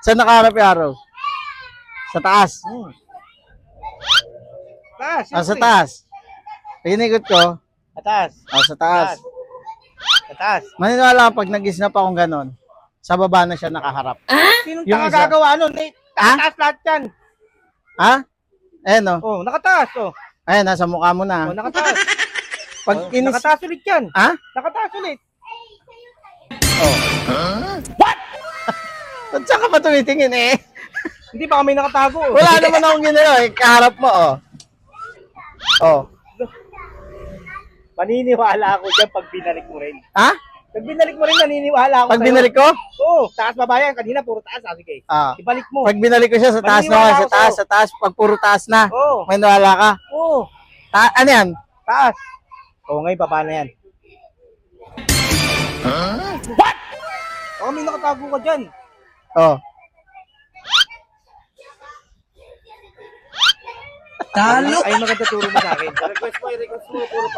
Saan nakaharap yung arrow? Sa taas. Taas. Sa taas. Inikot ko. Sa taas. Sa taas. Sa taas. Maniniwala ka pag nag-snap akong ganon, sa baba na siya nakaharap. Sinong Yung tanga isa. gagawa nun? Nakataas lahat yan. Ha? Ayan o. Oh, nakataas. Oh, Ayan, nasa mukha mo na. nakataas. Pag inis... Nakataas ulit yan. Ha? Nakataas ulit. Ba't saan ka pa tumitingin eh? Hindi pa kami nakatago. Wala naman akong ginagawa eh. Kaharap mo oh. Oh. Maniniwala ako dyan pag binalik mo rin. Ha? Pag binalik mo rin, naniniwala ako Pag sa'yo. binalik ko? Oo, taas baba yan. Kanina puro taas. Sige. Ah. Ibalik mo. Pag binalik ko siya sa taas Maniniwala naman, ako sa'yo. sa taas. Pag puro taas na. Oo. May nawala ka. Oo. Ano yan? Taas. Oo, ngayon baba na yan. What? Baka may nakatago ka dyan. Oh. Ay, maganda turo mo sa akin. Request mo, puro